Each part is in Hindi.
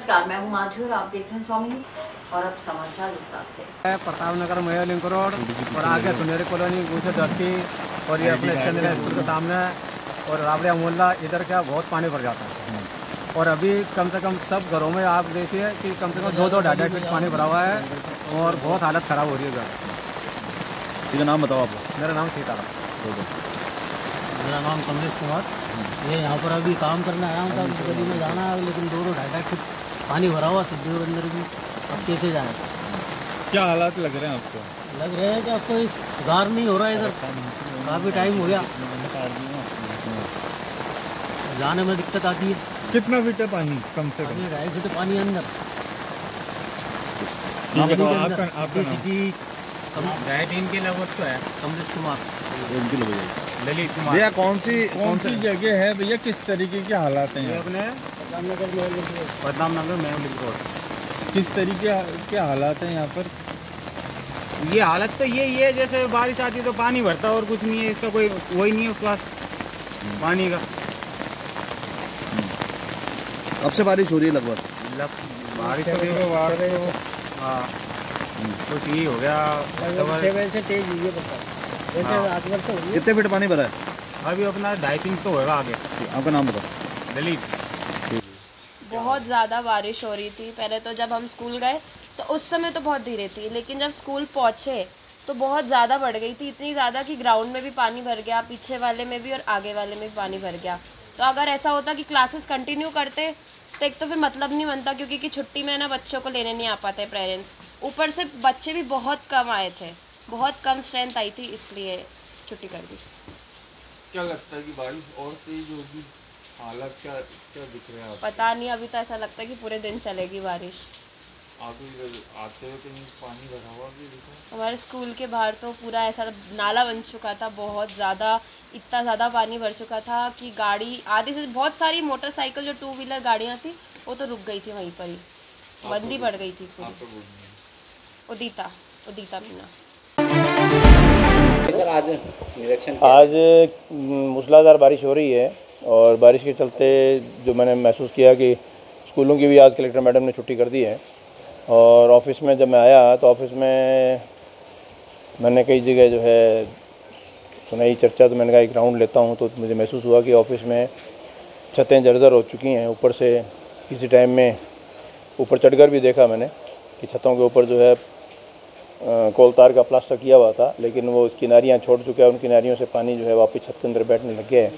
नमस्कार, मैं हूँ माधुरी और आप देख रहे हैं स्वामी न्यूज़। और अब समाचार विस्तार से। प्रताप नगर मया लिंक रोड और आगे सुनेरी कॉलोनी गुसे धरती और ये अपने चंद्रिया स्कूल के सामने और राबड़िया मोहल्ला, इधर क्या बहुत पानी भर जाता है। और अभी कम से कम सब घरों में आप देखिए कि कम से कम 2-2 फीट पानी भरा हुआ है और बहुत हालत ख़राब हो रही है घर। ठीक है, नाम बताओ आपका। मेरा नाम सीताराम। मेरा नाम कमलेश कुमार। ये यहाँ पर अभी काम करने आया हूँ, तो गली में जाना है, लेकिन 2-2 फीट पानी भरा हुआ सिद्धू अंदर भी। अब कैसे जाए? क्या हालात लग रहे हैं आपको? लग रहे हैं कि अब कोई सुधार नहीं हो रहा है इधर, काफ़ी टाइम हो गया, जाने में दिक्कत आती है। कितना फीट है पानी? कम से कम 2.5 फीट पानी अंदर। इनके लगभग तो है। कमलेश कुमार, ललित कुमार। भैया कौन सी जगह है भैया, किस तरीके के हालात हैं? अपने प्रताप नगर मया लिंक रोड। किस तरीके के हालात हैं यहाँ पर? ये हालत तो यही है, जैसे बारिश आती है तो पानी भरता और कुछ नहीं है, इसका कोई वही नहीं है उसके पास पानी का। कब से बारिश हो रही है? लगभग बारिश तो हाँ कुछ यही हो गया, 6 बजे से तेज हुई है। कितने फीट पानी भरा है? अभी अपना 2.5 तो होगा आगे। आपका नाम बताओ। ललित। बहुत ज़्यादा बारिश हो रही थी। पहले तो जब हम स्कूल गए तो उस समय तो बहुत धीरे थी, लेकिन जब स्कूल पहुँचे तो बहुत ज़्यादा बढ़ गई थी, इतनी ज़्यादा कि ग्राउंड में भी पानी भर गया, पीछे वाले में भी और आगे वाले में भी पानी भर गया। तो अगर ऐसा होता कि क्लासेस कंटिन्यू करते तो एक तो फिर मतलब नहीं बनता, क्योंकि कि छुट्टी में ना बच्चों को लेने नहीं आ पाते पेरेंट्स, ऊपर से बच्चे भी बहुत कम आए थे, बहुत कम स्ट्रेंथ आई थी, इसलिए छुट्टी कर दी। क्या लगता है कि बारिश और तेज होगी? हालात क्या दिख रहे हैं? पता नहीं, अभी तो ऐसा लगता है कि पूरे दिन चलेगी बारिश। आते हुए कहीं पानी भरा हुआ भी दिखा? हमारे स्कूल के बाहर तो पूरा ऐसा नाला बन चुका था, बहुत ज़्यादा, इतना ज़्यादा पानी भर चुका था कि गाड़ी आधे से बहुत सारी मोटरसाइकिल जो 2 व्हीलर गाड़ियाँ थी वो तो रुक गई थी वहीं पर ही, बंदी पड़ गई थी पूरी। उदिता मीना। आज मूसलाधार बारिश हो रही है और बारिश के चलते जो मैंने महसूस किया कि स्कूलों की भी आज कलेक्टर मैडम ने छुट्टी कर दी है। और ऑफिस में जब मैं आया तो ऑफिस में मैंने कई जगह जो है सुनाई चर्चा, तो मैंने कहा एक राउंड लेता हूं, तो मुझे महसूस हुआ कि ऑफिस में छतें जर्जर हो चुकी हैं। ऊपर से किसी टाइम में ऊपर चढ़कर भी देखा मैंने कि छतों के ऊपर जो है कोल तार का प्लास्टर किया हुआ था, लेकिन वो किनारियाँ छोड़ चुका है, उन किनारियों से पानी जो है वापस छत के अंदर बैठने लग गया है।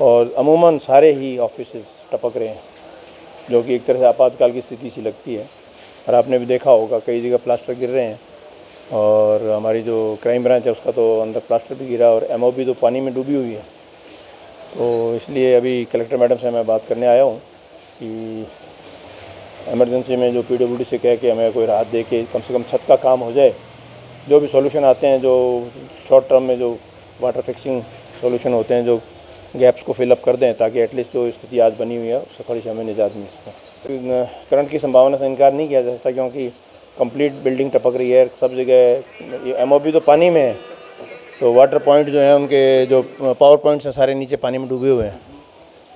और अमूमन सारे ही ऑफिस टपक रहे हैं, जो कि एक तरह से आपातकाल की स्थिति सी लगती है। और आपने भी देखा होगा कई जगह प्लास्टर गिर रहे हैं, और हमारी जो क्राइम ब्रांच है उसका तो अंदर प्लास्टर भी गिरा और MOB तो पानी में डूबी हुई है। तो इसलिए अभी कलेक्टर मैडम से मैं बात करने आया हूँ कि इमरजेंसी में जो PWD से कह के हमें कोई राहत दे के कम से कम छत का काम हो जाए। जो भी सॉल्यूशन आते हैं, जो शॉर्ट टर्म में जो वाटर फिक्सिंग सॉल्यूशन होते हैं, जो गैप्स को फिलअप कर दें, ताकि एटलीस्ट जो स्थिति आज बनी हुई है उससे थोड़ी सी हमें निजात मिल सके। करंट की संभावना से इनकार नहीं किया जा सकता, क्योंकि कंप्लीट बिल्डिंग टपक रही है सब जगह। MOB तो पानी में है, तो वाटर पॉइंट जो है उनके जो पावर पॉइंट्स हैं सारे नीचे पानी में डूबे हुए हैं।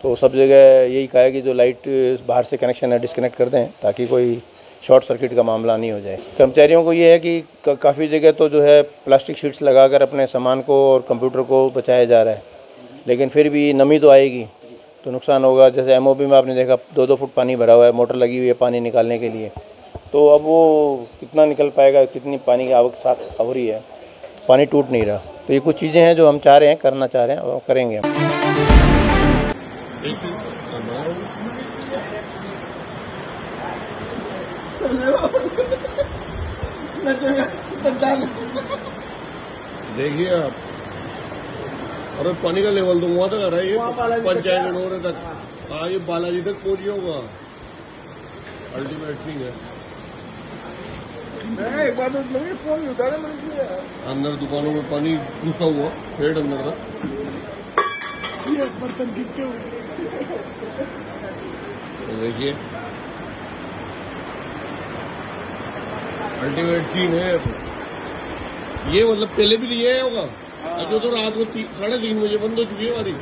तो सब जगह यही कहा है कि जो लाइट बाहर से कनेक्शन है डिस्कनेक्ट कर दें, ताकि कोई शॉर्ट सर्किट का मामला नहीं हो जाए। कर्मचारियों को ये है कि काफ़ी जगह तो जो है प्लास्टिक शीट्स लगाकर अपने सामान को और कंप्यूटर को बचाया जा रहा है, लेकिन फिर भी नमी तो आएगी तो नुकसान होगा। जैसे MOB में आपने देखा 2-2 फुट पानी भरा हुआ है, मोटर लगी हुई है पानी निकालने के लिए, तो अब वो कितना निकल पाएगा, कितनी पानी की आवक साथ हो रही है, पानी टूट नहीं रहा। तो ये कुछ चीज़ें हैं जो हम चाह रहे हैं, करना चाह रहे हैं और करेंगे हम। देखिए आप, और पानी का लेवल तो वहाँ तक आ रहा है, ये पंचायत रोड तक। हाँ, ये बालाजी तक पहुँच गया होगा। अल्टीमेट सीन है। एक बार तो फोन उतारे अंदर दुकानों में पानी घुसता हुआ पेट अंदर तक। बर्तन गिरते हुए देखिए, अल्टीमेट सीन है ये। मतलब पहले भी नहीं आया होगा, जो तो रात को 3:30 बजे बंद हो चुकी है हमारी।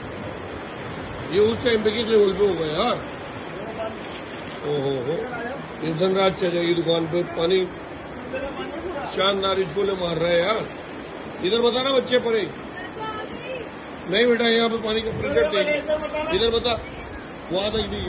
ये उस टाइम पे किस लेवल पे होगा यार। ओहो। ये धनराज चाचा की दुकान पे पानी शानदार इसको मार रहा है यार। इधर बता ना बच्चे परे नहीं बेटा, यहाँ पे पानी का प्रेशर टेक इधर बता, वहां तक दी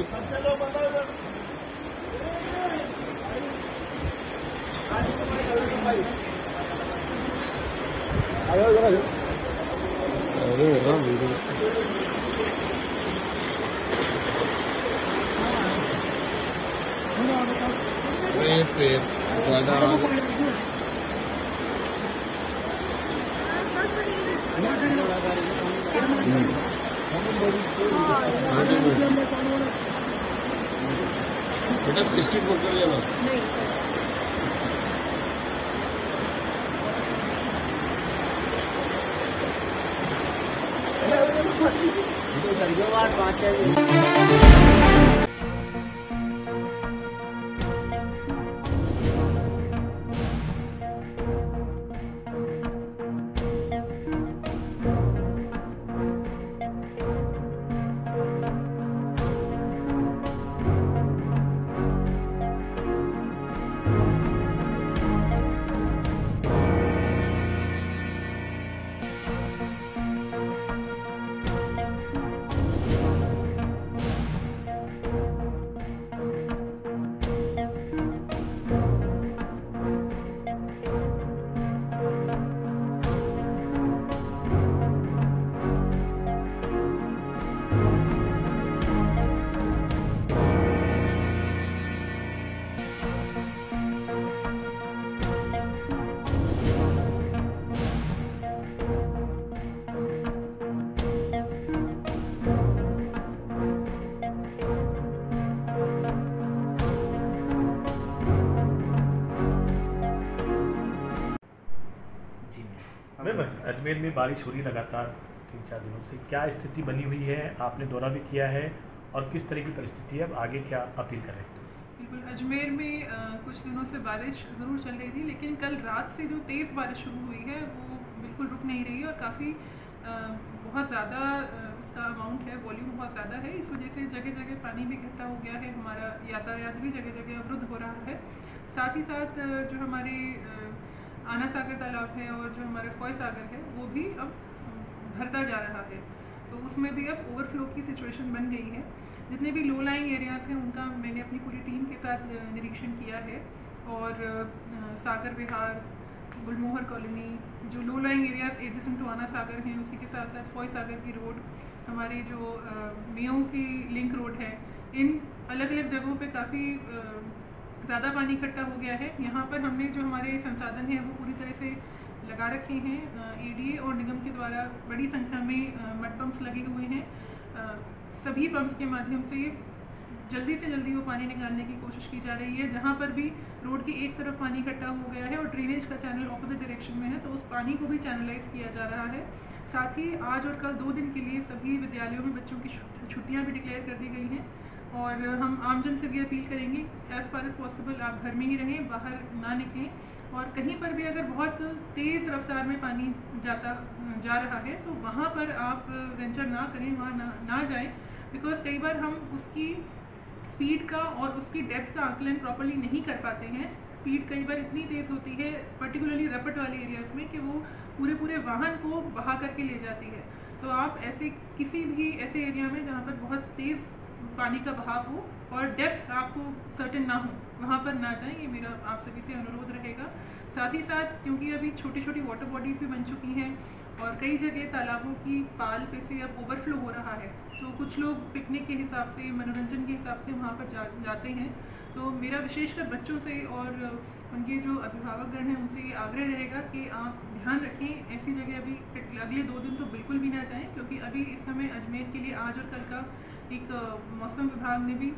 बेटा बिस्किट मत कर लेना। मैम, अजमेर में बारिश हो रही लगातार 3-4 दिनों से, क्या स्थिति बनी हुई है? आपने दौरा भी किया है और किस तरह की परिस्थिति है, अब आगे क्या अपील करें? बिल्कुल, अजमेर में कुछ दिनों से बारिश ज़रूर चल रही थी, लेकिन कल रात से जो तेज़ बारिश शुरू हुई है वो बिल्कुल रुक नहीं रही है और काफ़ी बहुत ज़्यादा उसका अमाउंट है, वॉल्यूम बहुत ज़्यादा है। इस वजह से जगह जगह पानी भी इकट्ठा हो गया है, हमारा यातायात भी जगह जगह अवरुद्ध हो रहा है। साथ ही साथ जो हमारे आना सागर तालाब है और जो हमारे फॉय सागर है वो भी अब भरता जा रहा है, तो उसमें भी अब ओवरफ्लो की सिचुएशन बन गई है। जितने भी लो लाइंग एरियाज़ हैं उनका मैंने अपनी पूरी टीम के साथ निरीक्षण किया है और सागर विहार, गुलमोहर कॉलोनी, जो low lying areas adjacent to Ana Sagar हैं, उसी के साथ साथ फॉय सागर की रोड, हमारे जो मेयों की लिंक रोड है, इन अलग अलग जगहों पे काफ़ी ज़्यादा पानी इकट्ठा हो गया है। यहाँ पर हमने जो हमारे संसाधन हैं वो पूरी तरह से लगा रखे हैं। एडीए और निगम के द्वारा बड़ी संख्या में मड पम्प्स लगे हुए हैं। सभी पम्प्स के माध्यम से जल्दी से जल्दी वो पानी निकालने की कोशिश की जा रही है। जहाँ पर भी रोड की एक तरफ पानी इकट्ठा हो गया है और ड्रेनेज का चैनल ऑपोजिट डायरेक्शन में है, तो उस पानी को भी चैनलाइज किया जा रहा है। साथ ही आज और कल 2 दिन के लिए सभी विद्यालयों में बच्चों की छुट्टियाँ भी डिक्लेयर कर दी गई हैं और हम आमजन से भी अपील करेंगे एज़ फार एज़ पॉसिबल आप घर में ही रहें, बाहर ना निकलें। और कहीं पर भी अगर बहुत तेज़ रफ्तार में पानी जा रहा है तो वहाँ पर आप वेंचर ना करें, वहाँ ना जाएं, बिकॉज़ कई बार हम उसकी स्पीड का और उसकी डेप्थ का आकलन प्रॉपर्ली नहीं कर पाते हैं। स्पीड कई बार इतनी तेज़ होती है पर्टिकुलरली रपट वाले एरियाज़ में कि वो पूरे वाहन को बहा करके ले जाती है। तो आप ऐसे किसी भी ऐसे एरिया में जहाँ पर बहुत तेज़ पानी का बहाव हो और डेप्थ आपको सर्टेन ना हो, वहाँ पर ना जाएं, ये मेरा आप सभी से अनुरोध रहेगा। साथ ही साथ क्योंकि अभी छोटी छोटी वाटर बॉडीज़ भी बन चुकी हैं और कई जगह तालाबों की पाल पे से अब ओवरफ्लो हो रहा है, तो कुछ लोग पिकनिक के हिसाब से, मनोरंजन के हिसाब से वहाँ पर जाते हैं। तो मेरा विशेषकर बच्चों से और उनके जो अभिभावकगण हैं उनसे ये आग्रह रहेगा कि आप ध्यान रखें, ऐसी जगह अभी अगले 2 दिन तो बिल्कुल भी ना जाएं, क्योंकि अभी इस समय अजमेर के लिए आज और कल का एक मौसम विभाग ने भी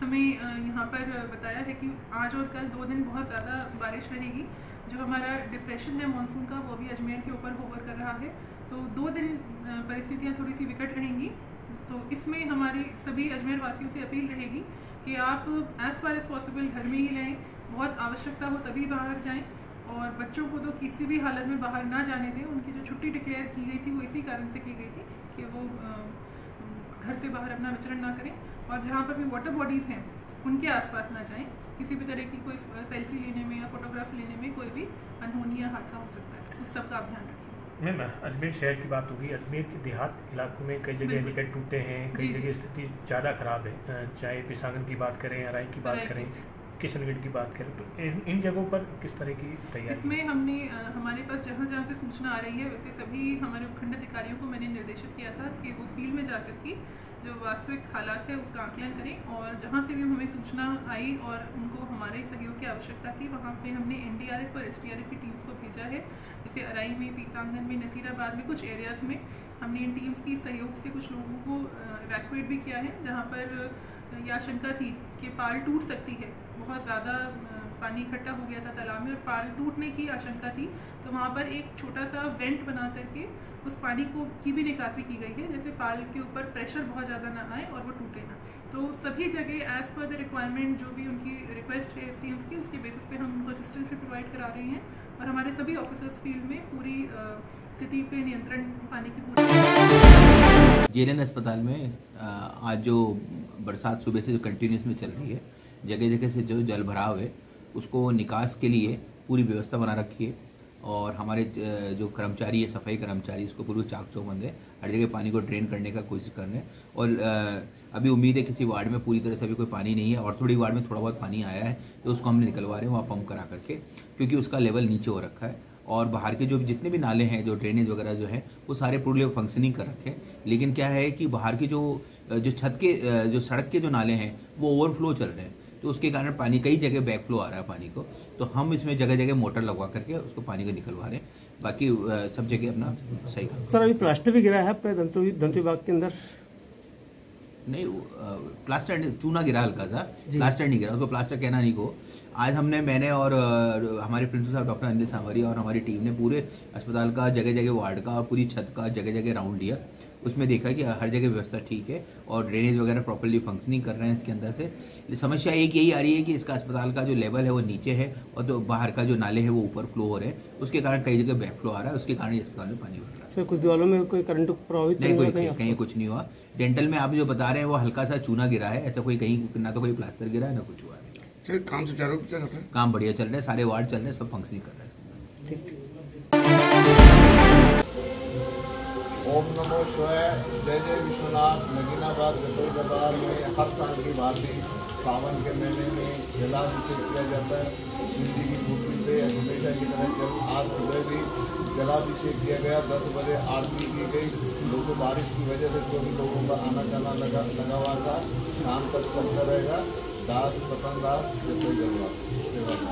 हमें यहाँ पर बताया है कि आज और कल 2 दिन बहुत ज़्यादा बारिश रहेगी। जो हमारा डिप्रेशन है मानसून का वो भी अजमेर के ऊपर होवर कर रहा है, तो 2 दिन परिस्थितियाँ थोड़ी सी विकट रहेंगी। तो इसमें हमारी सभी अजमेर वासियों से अपील रहेगी कि आप एज़ फार एज़ पॉसिबल घर में ही रहें, बहुत आवश्यकता हो तभी बाहर जाएं और बच्चों को तो किसी भी हालत में बाहर ना जाने दें। उनकी जो छुट्टी डिक्लेयर की गई थी वो इसी कारण से की गई थी कि वो घर से बाहर अपना विचरण ना करें। और जहाँ पर भी वाटर बॉडीज़ हैं उनके आसपास ना जाएं। किसी भी तरह की कोई सेल्फी लेने में या फोटोग्राफ लेने में कोई भी अनहोनी या हादसा हो सकता है, उस सब का आप ध्यान रखें। मैम, अजमेर शहर की बात होगी। अजमेर के देहात इलाकों में कई जगह विकेट टूटे हैं, कई जगह स्थिति ज़्यादा ख़राब है, चाहे पिसांगन की बात करें, अराई की बात करें, किशनगढ़ की बात करें, तो इन जगहों पर किस तरह की तैयारी? इसमें हमने हमारे पास जहाँ जहाँ से सूचना आ रही है, वैसे सभी हमारे उपखंड अधिकारियों को मैंने निर्देशित किया था कि वो फील्ड में जाकर के जो वास्तविक हालात है उसका आकलन करें, और जहाँ से भी हमें सूचना आई और उनको हमारे सहयोग की आवश्यकता थी, वहाँ पे हमने NDRF और SDRF की टीम्स को भेजा है। जैसे अराई में, पीसांगन में, नसीराबाद में कुछ एरियाज़ में हमने इन टीम्स की सहयोग से कुछ लोगों को इवैक्यूएट भी किया है, जहाँ पर यह आशंका थी कि पाल टूट सकती है। बहुत ज़्यादा पानी इकट्ठा हो गया था तालाब में और पाल टूटने की आशंका थी, तो वहाँ पर एक छोटा सा वेंट बना करके उस पानी की भी निकासी की गई है, जैसे पाल के ऊपर प्रेशर बहुत ज़्यादा ना आए और वो टूटे ना। तो सभी जगह एज़ पर द रिक्वायरमेंट जो भी उनकी रिक्वेस्ट है STMs की, उसके बेसिस पे हम उनको असिस्टेंस भी प्रोवाइड करा रहे हैं, और हमारे सभी ऑफिसर्स फील्ड में पूरी स्थिति पे नियंत्रण पाने की पूरी। JLN अस्पताल में आज जो बरसात सुबह से जो कंटिन्यूस में चल रही है, जगह जगह से जो जल भराव है उसको निकास के लिए पूरी व्यवस्था बना रखी है, और हमारे जो कर्मचारी है, सफाई कर्मचारी, इसको पूरी चाक चौबंद है, हर जगह पानी को ड्रेन करने का कोशिश कर रहे हैं। और अभी उम्मीद है किसी वार्ड में पूरी तरह से अभी कोई पानी नहीं है, और थोड़ी वार्ड में थोड़ा बहुत पानी आया है तो उसको हमने निकलवा रहे हैं वहाँ पंप करा करके, क्योंकि उसका लेवल नीचे हो रखा है। और बाहर के जो जितने भी नाले हैं, जो ड्रेनेज वगैरह जो है, वो सारे पूरे फंक्शनिंग कर रखे हैं। लेकिन क्या है कि बाहर के जो छत के जो सड़क के जो नाले हैं वो ओवरफ्लो चल रहे हैं, तो उसके कारण पानी कई जगह बैक फ्लो आ रहा है पानी को, तो हम इसमें जगह जगह मोटर लगवा करके उसको पानी को निकलवा रहे हैं। बाकी सब जगह अपना सही काम। सर, अभी प्लास्टर भी गिरा है अपने दंत विभाग के अंदर? नहीं, प्लास्टर चूना गिरा हल्का सा, प्लास्टर नहीं गिरा, उसको प्लास्टर कहना नहीं को। आज मैंने और हमारे प्रिंसिपल साहब डॉक्टर अंजलि सांवरिया और हमारी टीम ने पूरे अस्पताल का जगह जगह वार्ड का पूरी छत का जगह जगह राउंड लिया। उसमें देखा कि हर जगह व्यवस्था ठीक है और ड्रेनेज वगैरह प्रॉपर्ली फंक्शनिंग कर रहे हैं इसके अंदर से। समस्या एक यही आ रही है कि इसका अस्पताल का जो लेवल है वो नीचे है और तो बाहर का जो नाले है वो ऊपर फ्लो हो रहे हैं, उसके कारण कई जगह बैक फ्लो आ रहा है, उसके कारण अस्पताल में पानी भर रहा है। सर, कुछ दीवारों में कोई करंट प्रभावित नहीं, कहीं कुछ नहीं हुआ। डेंटल में आप जो बता रहे हैं वो हल्का सा चूना गिरा है, ऐसा कोई कहीं ना तो कोई प्लास्टर गिरा है ना कुछ हुआ है। काम सुचारू रूप से चल रहा है, काम बढ़िया चल रहा है, सारे वार्ड चल रहे हैं, सब फंक्शनिंग कर रहे हैं। ठीक। ओम नमो शिवाय। जय जय विश्वनाथ। नगीनाबाद रसोई बाजार में हर साल की भांति सावन के महीने में जलाभिषेक किया जाता है। शिव जी की मूर्ति पे हमेशा की तरह आज सुबह भी जलाभिषेक किया गया। 10 बजे आरती की गई। लोगों बारिश की वजह से जो भी लोगों का आना जाना लगा हुआ था, शाम तक चलता रहेगा। दास पतंग दास रसोई बाजार।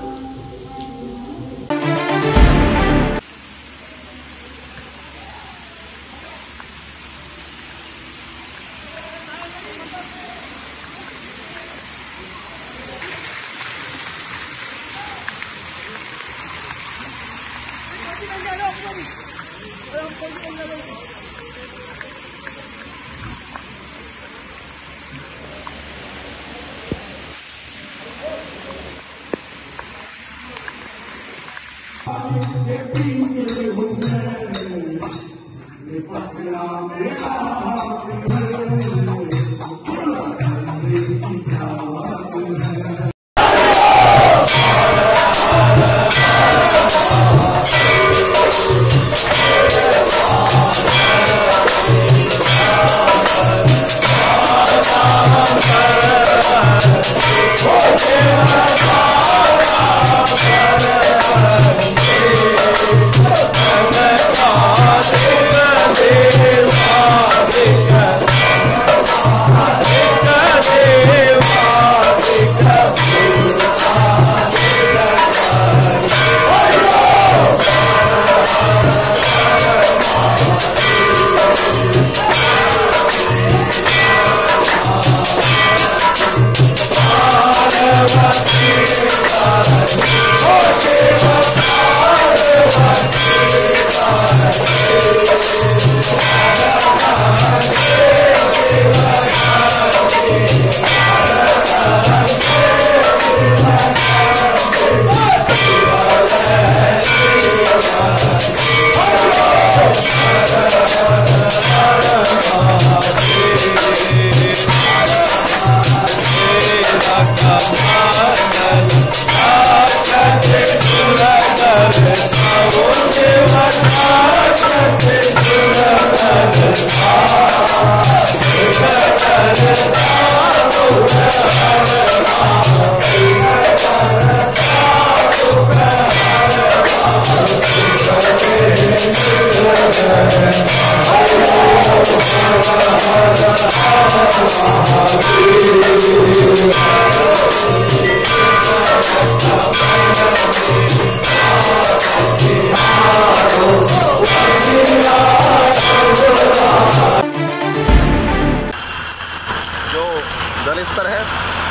जल स्तर है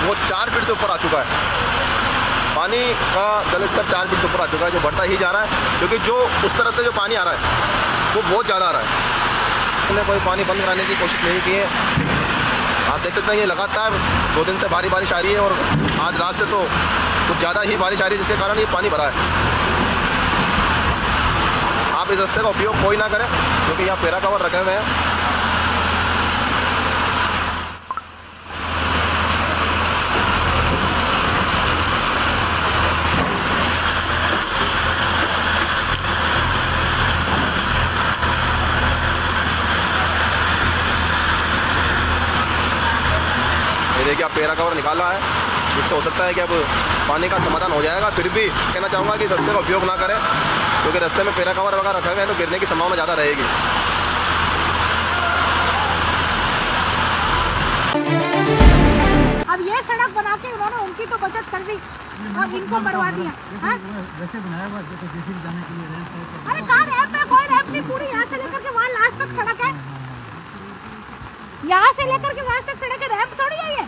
वो 4 फीट से ऊपर आ चुका है। पानी का जल स्तर 4 फीट से ऊपर आ चुका है, जो बढ़ता ही जा रहा है, क्योंकि जो उस तरफ से जो पानी आ रहा है वो बहुत ज़्यादा आ रहा है। हमने कोई पानी बंद कराने की कोशिश नहीं की है। आप देख सकते हैं ये लगातार 2 दिन से भारी बारिश आ रही है और आज रात से तो कुछ ज़्यादा ही बारिश आ रही है, जिसके कारण ये पानी भरा है। आप इस रास्ते का उपयोग कोई ना करें, क्योंकि यहाँ पेरा कवर रखे हुए हैं। देखिए आप पेरा कवर निकाल रहा है, जिससे हो सकता है कि अब पानी का समाधान हो जाएगा। फिर भी कहना चाहूँगा कि रास्ते का उपयोग ना करें, क्योंकि रास्ते में पेरा कवर वगैरह रखे हुए हैं तो गिरने की संभावना ज़्यादा रहेगी। अब ये सड़क बना के उन्होंने उनकी तो बचत कर दी और इनको मरवा दिया। वैसे बनाया हुआ जाने के लिए अरे कहाँ रैंप है? कोई रैंप नहीं, पूरी यहाँ से लेकर के वहाँ लास्ट तक सड़क है। यहाँ से लेकर के वहाँ तक सड़क है, रैंप थोड़ी है ये।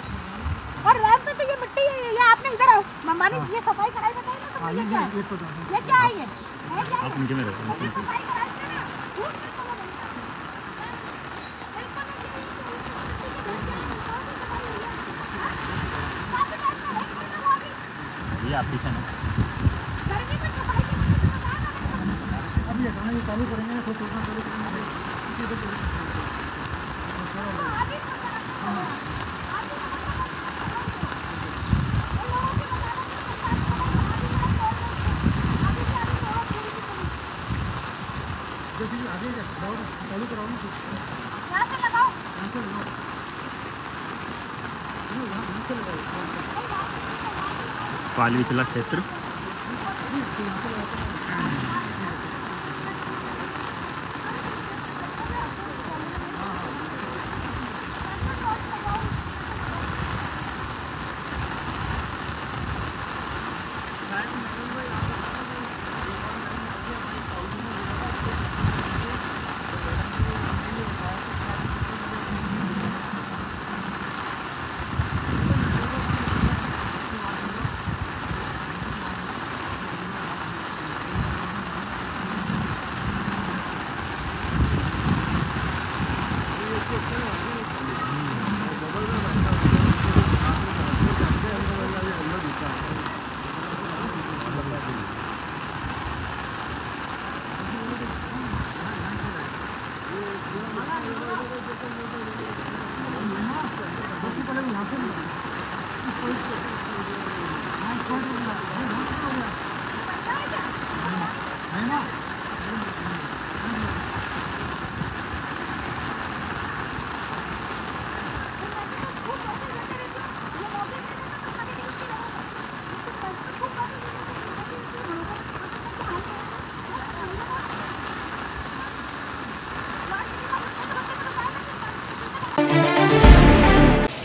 और रैंप पे तो ये मिट्टी है। ये आपने इधर आओ मानी, ये सफाई कराई बताइए ना, तो ये क्या है? ये क्या है? ये आप नीचे में रखो। ये एप्लीकेशन है। अब ये गाना चालू करेंगे ना, तो चालू करेंगे। चालू कराओ ना, यहाँ से लगाओ, यहाँ से लगाओ, यहाँ से लगाओ। पाल विचला क्षेत्र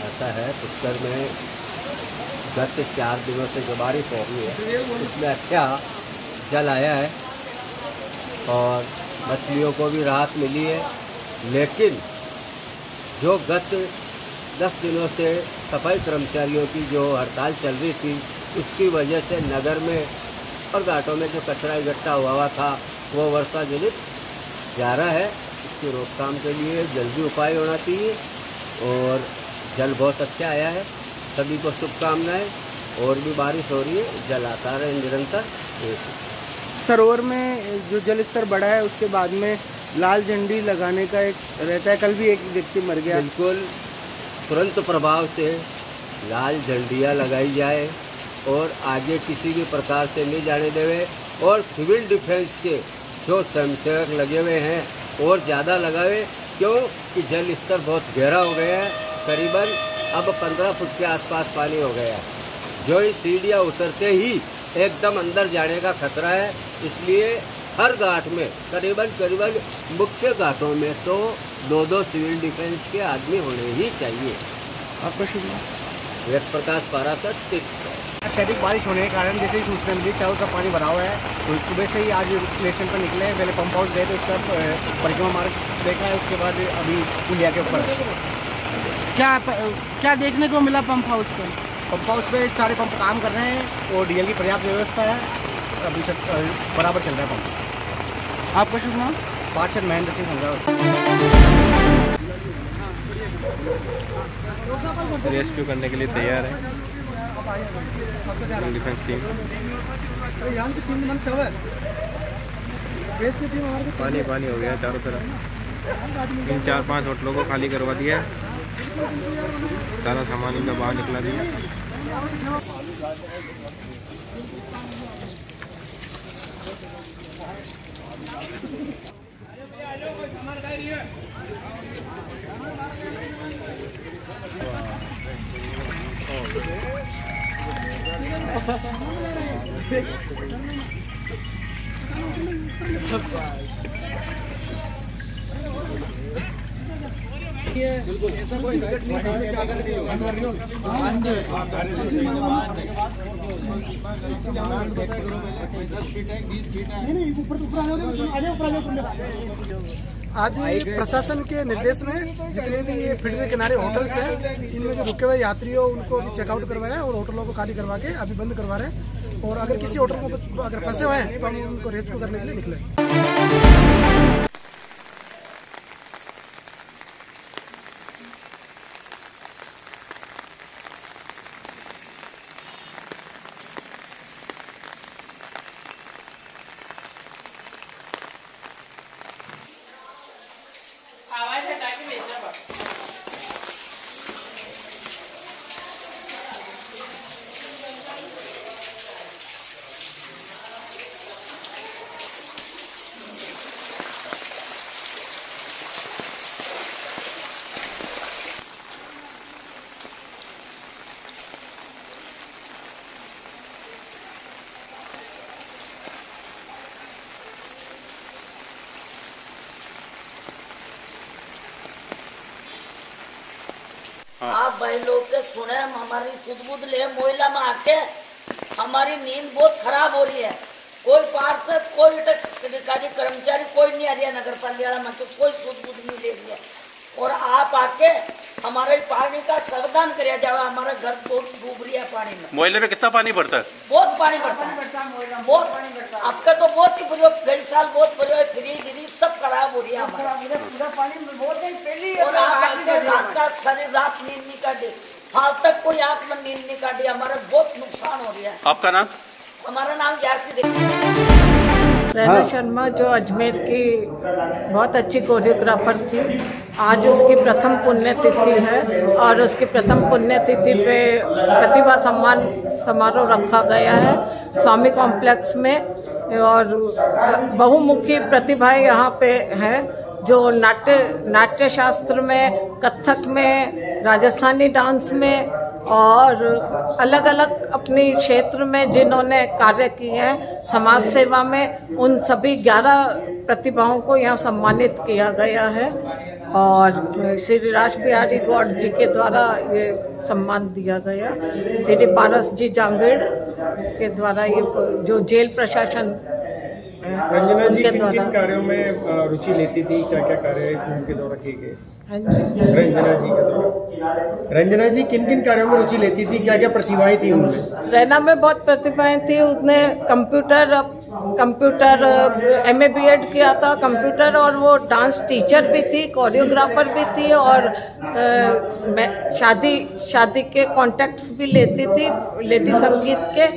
ऐसा है पुष्कर में गत 4 दिनों से जो बारिश हो रही है उसमें अच्छा जल आया है और मछलियों को भी राहत मिली है। लेकिन जो गत 10 दिनों से सफाई कर्मचारियों की जो हड़ताल चल रही थी, उसकी वजह से नगर में और घाटों में जो कचरा इकट्ठा हुआ था वो वर्षा जनित जा रहा है। इसकी रोकथाम के लिए जल्दी उपाय होना चाहिए और जल बहुत अच्छा आया है। सभी को शुभकामनाएं। और भी बारिश हो रही है, जल आता रहे निरंतर। सरोवर में जो जल स्तर बढ़ा है उसके बाद में लाल झंडी लगाने का एक रहता है। कल भी एक व्यक्ति मर गया। बिल्कुल तुरंत प्रभाव से लाल झंडियाँ लगाई जाए और आगे किसी भी प्रकार से नहीं जाने देवे, और सिविल डिफेंस के जो स्वयंसेवक लगे हुए हैं और ज़्यादा लगावे, क्यों कि जल स्तर बहुत गहरा हो गया है। करीबन अब 15 फुट के आसपास पानी हो गया है, जो ही सीढ़ियाँ उतरते ही एकदम अंदर जाने का खतरा है। इसलिए हर घाट में करीबन मुख्य घाटों में तो 2-2 सिविल डिफेंस के आदमी होने ही चाहिए। आपका शुभ नाम? वेद प्रकाश पारासत। अत्यधिक बारिश होने के कारण जैसे ही सूचना मिली चारों तरफ पानी भरा हुआ है, तो सुबह से ही आज स्टेशन पर निकले। पहले पंप हाउस गए तो उसका परिक्रमा मार्ग देखा है, उसके बाद अभी पुलिया के ऊपर। क्या देखने को मिला पंप हाउस पर? पंप हाउस पे सारे पंप काम कर रहे हैं और डीजल की पर्याप्त व्यवस्था है, अभी तक बराबर चल रहा है पंप। आपका शुभ नाम? पार्षद महेंद्र सिंह संघा। रेस्क्यू करने के लिए तैयार है डिफेंस टीम। पानी पानी हो गया चारों तरफ। 3-4-5 होटलों को खाली करवा दिया है, सारा सामान इनका बाहर निकला दिया। ऐसा कोई दिक्कत नहीं आज प्रशासन के निर्देश में जितने भी ये फील्ड के किनारे होटल्स हैं, इनमें जो रुके हुए यात्री हो उनको भी चेकआउट करवाया और होटलों को खाली करवा के अभी बंद करवा रहे हैं। और अगर किसी होटल को कुछ अगर फंसे हुए हैं तो हम उनको रेस्क्यू करने के लिए निकले। आप भाई लोग के सुने, हमारी सुध ले मोहल्ला में आके हमारी नींद बहुत खराब हो रही है। कोई पार्षद, कोई अधिकारी कर्मचारी कोई नहीं आ रही है नगर पालिका में, तो कोई सुध नहीं ले रही है। और आप आके हमारे पानी का सावधान कराया जाए, हमारा घर बहुत डूब रही है पानी में। मोहल्ले में कितना पानी भरता है? बहुत पानी भरता है, बहुत आपका तो बहुत ही प्रयोग, गई साल बहुत प्रयोग, फ्रिज सब खराब हो रही है हमारा। और आप आके रात का सारी रात नींद नहीं काटी, हाल तक कोई आंख में नींद नहीं काटी, हमारा बहुत नुकसान हो रहा है। आपका नाम? हमारा नाम यासी रैना शर्मा, जो अजमेर की बहुत अच्छी कोरियोग्राफर थी। आज उसकी प्रथम पुण्यतिथि है और उसकी प्रथम पुण्यतिथि पे प्रतिभा सम्मान समारोह रखा गया है स्वामी कॉम्प्लेक्स में। और बहुमुखी प्रतिभाएं यहाँ पे हैं, जो नाट्य शास्त्र में, कथक में, राजस्थानी डांस में और अलग अलग अपने क्षेत्र में जिन्होंने कार्य किए हैं समाज सेवा में, उन सभी 11 प्रतिभाओं को यहाँ सम्मानित किया गया है। और श्री राज बिहारी गौड़ जी के द्वारा ये सम्मान दिया गया। श्री पारस जी जांगीड़ के द्वारा ये जो जेल प्रशासन रंजना जी किन कार्यों में रुचि लेती थी, क्या क्या कार्य उनके द्वारा किए गए? रंजना जी किन कार्यों में रुचि लेती थी, क्या क्या प्रतिभाएं थी उनमें? रैना में बहुत प्रतिभाएं थी। उसने कंप्यूटर MA BEd किया था कंप्यूटर, और वो डांस टीचर भी थी, कोरियोग्राफर भी थी और मैं शादी के कॉन्टैक्ट्स भी लेती थी लेडी संगीत के।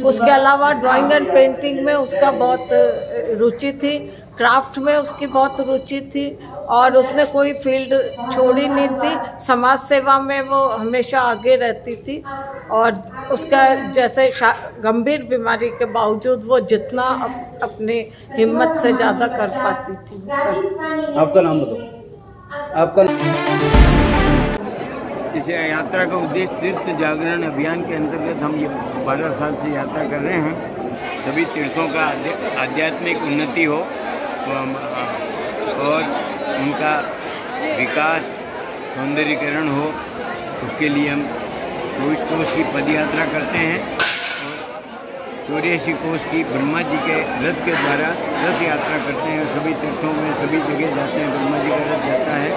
उसके अलावा ड्राइंग एंड पेंटिंग में उसका बहुत रुचि थी, क्राफ्ट में उसकी बहुत रुचि थी और उसने कोई फील्ड छोड़ी नहीं थी। समाज सेवा में वो हमेशा आगे रहती थी और उसका जैसे गंभीर बीमारी के बावजूद वो जितना अपनी हिम्मत से ज़्यादा कर पाती थी। आपका नाम बताओ। आपका इस यात्रा का उद्देश्य तीर्थ जागरण अभियान के अंतर्गत हम ये 12 साल से यात्रा कर रहे हैं। सभी तीर्थों का आध्यात्मिक उन्नति हो और उनका विकास सौंदर्यीकरण हो, उसके लिए हम 24 कोष की पद यात्रा करते हैं और 84 कोष की ब्रह्मा जी के रथ के द्वारा रथ यात्रा करते हैं। सभी तीर्थों में सभी जगह जाते हैं, ब्रह्मा जी का रथ जाता है।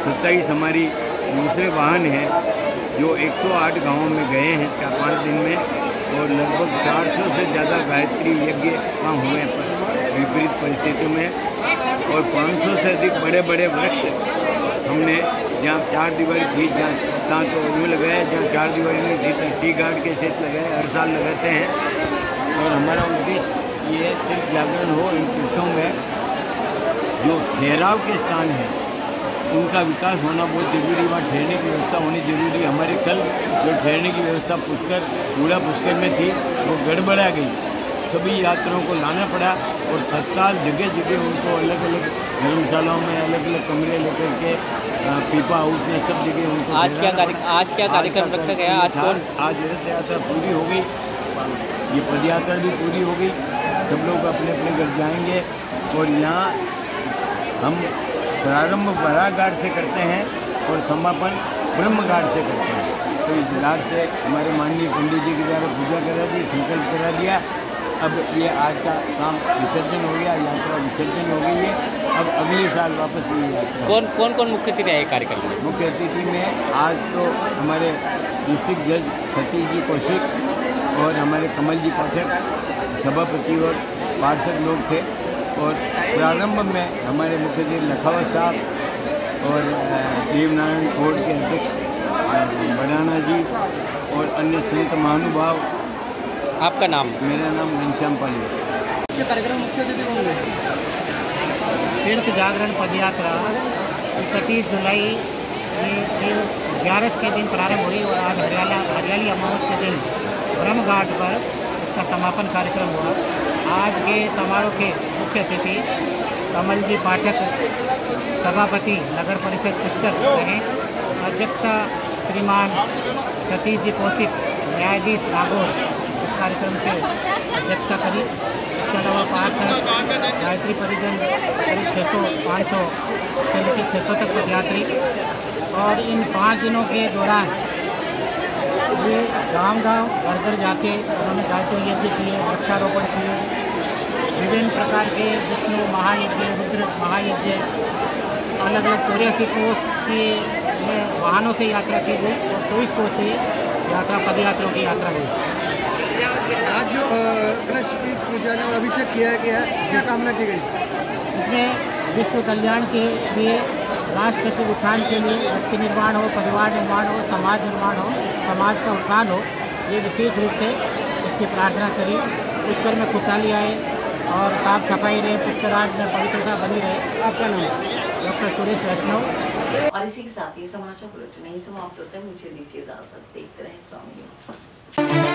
27 हमारी दूसरे वाहन हैं जो 108 गाँवों में गए हैं 4-5 दिन में और लगभग 400 से ज़्यादा गायत्री यज्ञ वहाँ हुए विपरीत परिस्थितियों में और 500 से अधिक बड़े बड़े वृक्ष हमने जहाँ 4 दीवारी थी जहाँ तो यूँ लगाया, जहाँ 4 दीवारी में थी तो टी गार्ड के सेट लगाए, हर साल लगाते हैं। और हमारा उद्देश्य ये तीर्थ जागरण हो, इन तीर्थों में जो ठहराव के स्थान हैं उनका विकास होना बहुत जरूरी, वहाँ ठहरने की व्यवस्था होनी जरूरी। हमारे कल जो ठहरने की व्यवस्था पुष्कर पूरा पुष्कर में थी वो गड़बड़ा गई, सभी यात्रियों को लाना पड़ा और तत्काल जगह जगह उनको अलग अलग धर्मशालाओं में अलग अलग कमरे लेकर के पीपा हाउस में सब जगह उनको आज क्या कार्यक्रम रखा गया? आज रथ यात्रा पूरी हो गई, ये पद यात्रा भी पूरी हो गई, सब लोग अपने अपने घर जाएंगे और यहाँ हम प्रारंभ बड़ा घाट से करते हैं और समापन ब्रह्म घाट से करते हैं। तो इस घाट से हमारे माननीय पंडित जी के द्वारा पूजा करा दी, संकल्प करा दिया। अब ये आज का काम विसर्जन हो गया, यात्रा विसर्जन हो गई है। अब अगले साल वापस ये यात्रा। कौन मुख्य अतिथि रहे कार्यक्रम में? मुख्य अतिथि में आज तो हमारे डिस्ट्रिक्ट जज सतीश जी कौशिक और हमारे कमल जी पाठक सभापति और पार्षद लोग थे और प्रारंभ में हमारे मुख्य अतिथि लखावत साहब और देवनारायण कोर्ट के अध्यक्ष बड़ाना जी और अन्य संत महानुभाव। आपका नाम? मेरा नाम घनश्याम पाली। इसके कार्यक्रम मुख्य अतिथि कौन है? तीर्थ जागरण पदयात्रा 31 जुलाई 11 के दिन प्रारंभ हुई और आज हरियाली अमावस के दिन ब्रह्म घाट पर इसका समापन कार्यक्रम हुआ। आज के समारोह के मुख्य अतिथि कमल जी पाठक सभापति नगर परिषद पुष्कर रहे। अध्यक्षता श्रीमान सतीश जी कौशिक न्यायाधीश नागौर इस कार्यक्रम के अध्यक्षता करी। इसके अलावा पार्षद गायत्री परिजन करीब 600-500 से लेकर 600 तक पदयात्री। और इन 5 दिनों के दौरान ये गांव-गांव घर जाके उन्होंने गायत्री यज्ञ किए, वृक्षारोपण किए, विभिन्न प्रकार के विष्णु महायज्ञ, रुद्र महायज्ञ, अलग अलग 84 कोष के वाहनों से यात्रा की गई और 24 कोष से यात्रा पदयात्रियों की यात्रा हुई। आज जो गणेश की पूजा ने अभिषेक किया गया है, क्या कामना की गई? इसमें विश्व कल्याण के लिए, राष्ट्र के उत्थान के लिए, व्यक्ति निर्माण हो, परिवार निर्माण हो, समाज निर्माण हो, समाज का उत्थान हो, ये विशेष रूप से इसकी प्रार्थना करी। पुष्कर में खुशहाली आए और साफ सफाई रहे, पुष्कराज में पवित्रता बनी रहे। आपका नाम? डॉक्टर सुरेश वैष्णव। और इसी के साथ ये समाचार बुलेटिन नहीं समाप्त होते, मुझे दीजिए इजाजत। देखते रहें स्वामी।